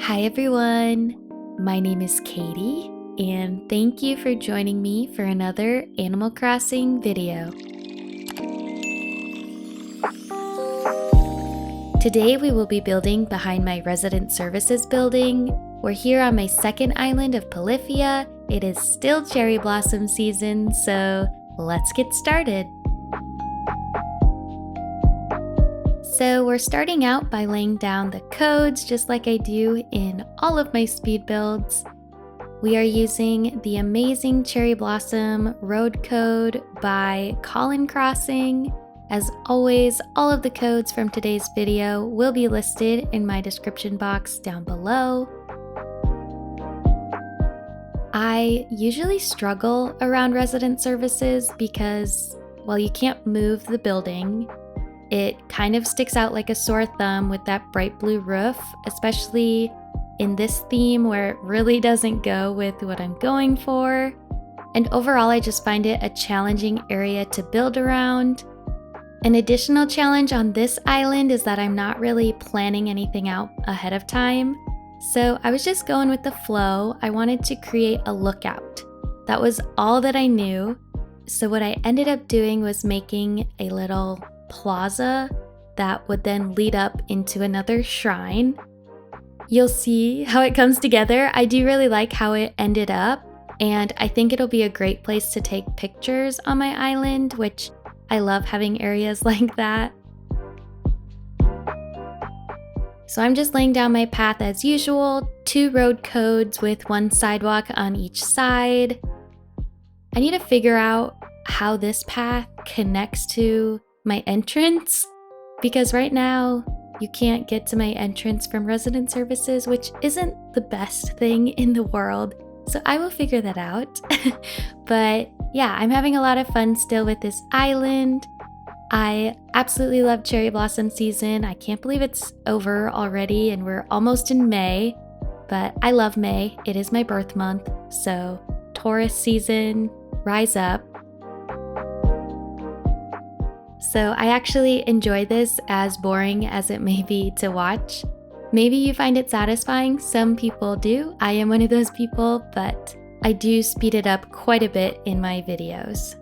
Hi everyone, my name is Katy, and thank you for joining me for another Animal Crossing video. Today we will be building behind my resident services building. We're here on my second island of Polyphia. It is still cherry blossom season, so let's get started. So we're starting out by laying down the codes just like I do in all of my speed builds. We are using the amazing Cherry Blossom Road Code by Colin Crossing. As always, all of the codes from today's video will be listed in my description box down below. I usually struggle around resident services because, well, you can't move the building. It kind of sticks out like a sore thumb with that bright blue roof, especially in this theme where it really doesn't go with what I'm going for. And overall, I just find it a challenging area to build around. An additional challenge on this island is that I'm not really planning anything out ahead of time. So I was just going with the flow. I wanted to create a lookout. That was all that I knew. So what I ended up doing was making a little plaza that would then lead up into another shrine. You'll see how it comes together. I do really like how it ended up, and I think it'll be a great place to take pictures on my island, which I love having areas like that. So I'm just laying down my path as usual, 2 road codes with 1 sidewalk on each side. I need to figure out how this path connects to my entrance, because right now you can't get to my entrance from resident services, which isn't the best thing in the world. So I will figure that out. But yeah, I'm having a lot of fun still with this island. I absolutely love cherry blossom season. I can't believe it's over already and we're almost in May, but I love May. It is my birth month. So Taurus season, rise up. So I actually enjoy this, as boring as it may be to watch. Maybe you find it satisfying, some people do. I am one of those people, but I do speed it up quite a bit in my videos.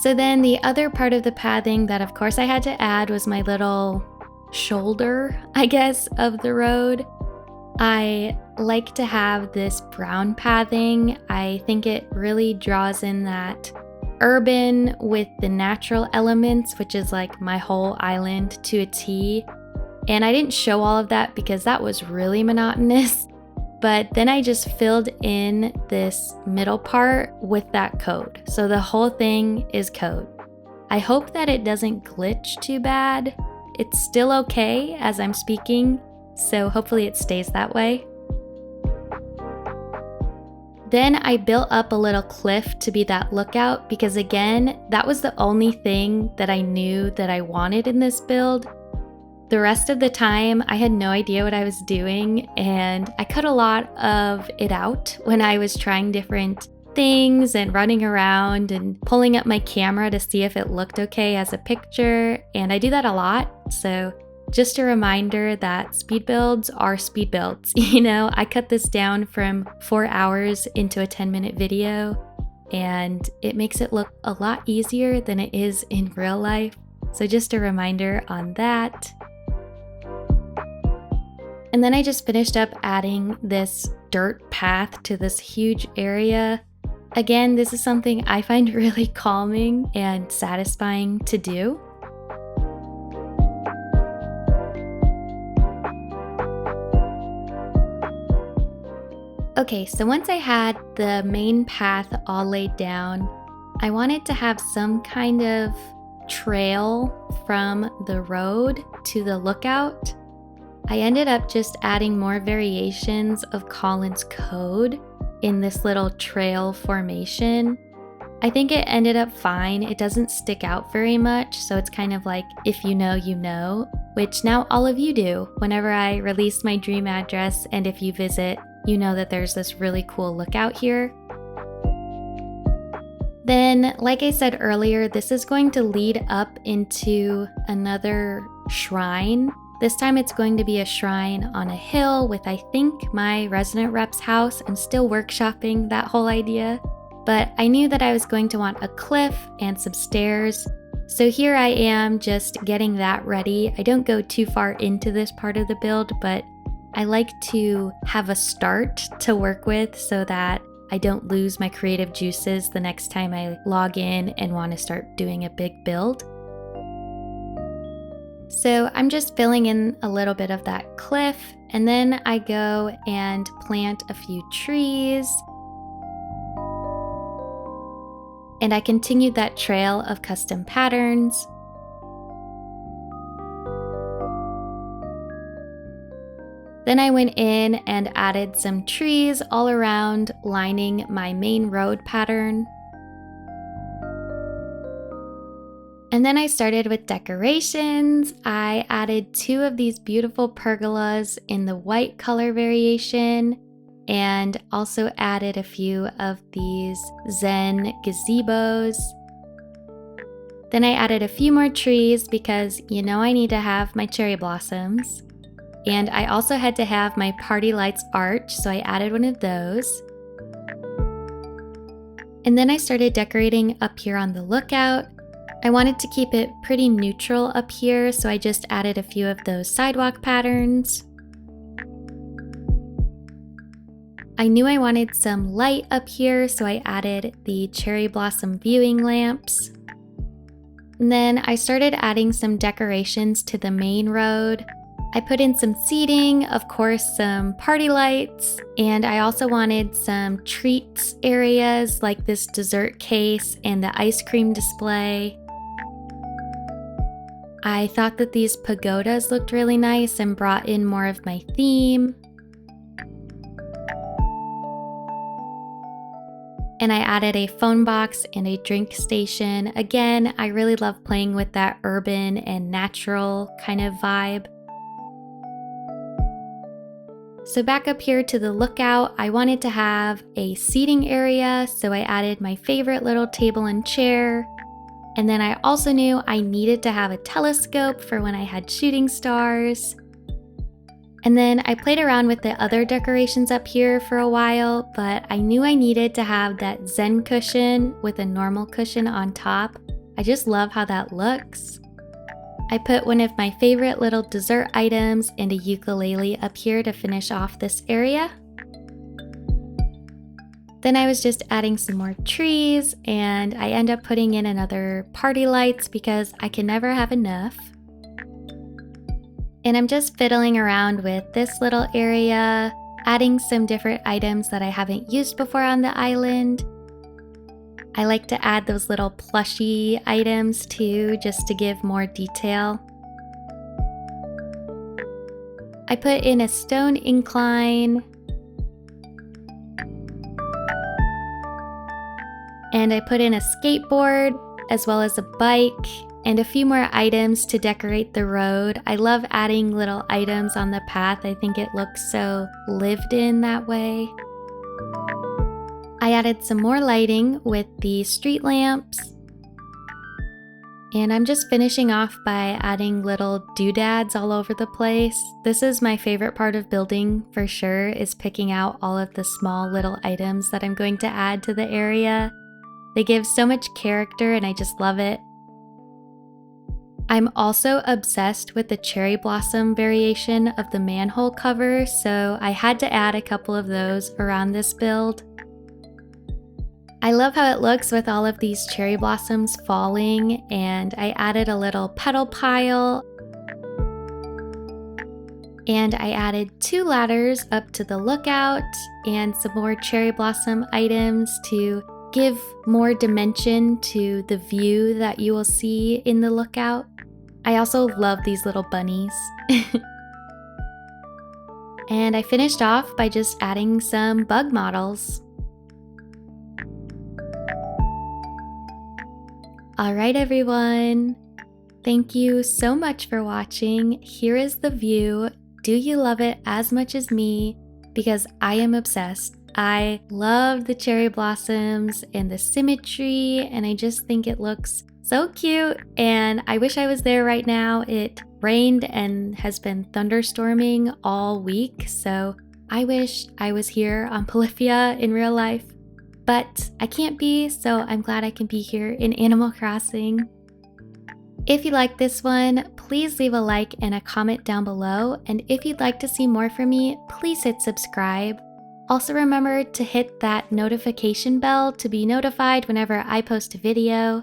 So then the other part of the pathing that of course I had to add was my little shoulder, I guess, of the road. I like to have this brown pathing. I think it really draws in that urban with the natural elements, which is like my whole island to a T. And I didn't show all of that because that was really monotonous. But then I just filled in this middle part with that code. So the whole thing is code. I hope that it doesn't glitch too bad. It's still okay as I'm speaking, so hopefully it stays that way. Then I built up a little cliff to be that lookout because, again, that was the only thing that I knew that I wanted in this build. The rest of the time, I had no idea what I was doing, and I cut a lot of it out when I was trying different things and running around and pulling up my camera to see if it looked okay as a picture, and I do that a lot. So just a reminder that speed builds are speed builds. You know, I cut this down from 4 hours into a 10-minute video, and it makes it look a lot easier than it is in real life. So just a reminder on that. And then I just finished up adding this dirt path to this huge area. Again, this is something I find really calming and satisfying to do. Okay, so once I had the main path all laid down, I wanted to have some kind of trail from the road to the lookout. I ended up just adding more variations of Colin's code in this little trail formation. I think it ended up fine. It doesn't stick out very much, so it's kind of like if you know, you know, which now all of you do. Whenever I release my dream address, and if you visit, you know that there's this really cool lookout here. Then, like I said earlier, this is going to lead up into another shrine. This time it's going to be a shrine on a hill with, I think, my resident rep's house. I'm still workshopping that whole idea, but I knew that I was going to want a cliff and some stairs. So here I am just getting that ready. I don't go too far into this part of the build, but I like to have a start to work with so that I don't lose my creative juices the next time I log in and want to start doing a big build. So I'm just filling in a little bit of that cliff, and then I go and plant a few trees. And I continued that trail of custom patterns. Then I went in and added some trees all around, lining my main road pattern. And then I started with decorations. I added 2 of these beautiful pergolas in the white color variation, and also added a few of these Zen gazebos. Then I added a few more trees because you know I need to have my cherry blossoms. And I also had to have my party lights arch, so I added one of those. And then I started decorating up here on the lookout. I wanted to keep it pretty neutral up here, so I just added a few of those sidewalk patterns. I knew I wanted some light up here, so I added the cherry blossom viewing lamps. And then I started adding some decorations to the main road. I put in some seating, of course, some party lights, and I also wanted some treats areas like this dessert case and the ice cream display. I thought that these pagodas looked really nice and brought in more of my theme. And I added a phone box and a drink station. Again, I really love playing with that urban and natural kind of vibe. So back up here to the lookout, I wanted to have a seating area, so I added my favorite little table and chair. And then I also knew I needed to have a telescope for when I had shooting stars. And then I played around with the other decorations up here for a while, but I knew I needed to have that Zen cushion with a normal cushion on top. I just love how that looks. I put one of my favorite little dessert items and a ukulele up here to finish off this area. Then I was just adding some more trees, and I end up putting in another party lights because I can never have enough. And I'm just fiddling around with this little area, adding some different items that I haven't used before on the island. I like to add those little plushy items too, just to give more detail. I put in a stone incline. And I put in a skateboard, as well as a bike, and a few more items to decorate the road. I love adding little items on the path. I think it looks so lived in that way. I added some more lighting with the street lamps. And I'm just finishing off by adding little doodads all over the place. This is my favorite part of building for sure, is picking out all of the small little items that I'm going to add to the area. They give so much character and I just love it. I'm also obsessed with the cherry blossom variation of the manhole cover, so I had to add a couple of those around this build. I love how it looks with all of these cherry blossoms falling, and I added a little petal pile. And I added 2 ladders up to the lookout and some more cherry blossom items to give more dimension to the view that you will see in the lookout. I also love these little bunnies. And I finished off by just adding some bug models. Alright everyone, thank you so much for watching. Here is the view. Do you love it as much as me? Because I am obsessed. I love the cherry blossoms and the symmetry, and I just think it looks so cute, and I wish I was there right now. It rained and has been thunderstorming all week, so I wish I was here on Polyphia in real life. But I can't be, so I'm glad I can be here in Animal Crossing. If you like this one, please leave a like and a comment down below, and if you'd like to see more from me, please hit subscribe. Also remember to hit that notification bell to be notified whenever I post a video.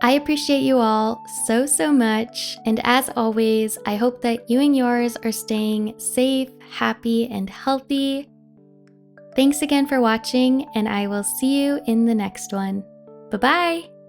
I appreciate you all so much, and as always, I hope that you and yours are staying safe, happy, and healthy. Thanks again for watching, and I will see you in the next one. Bye-bye!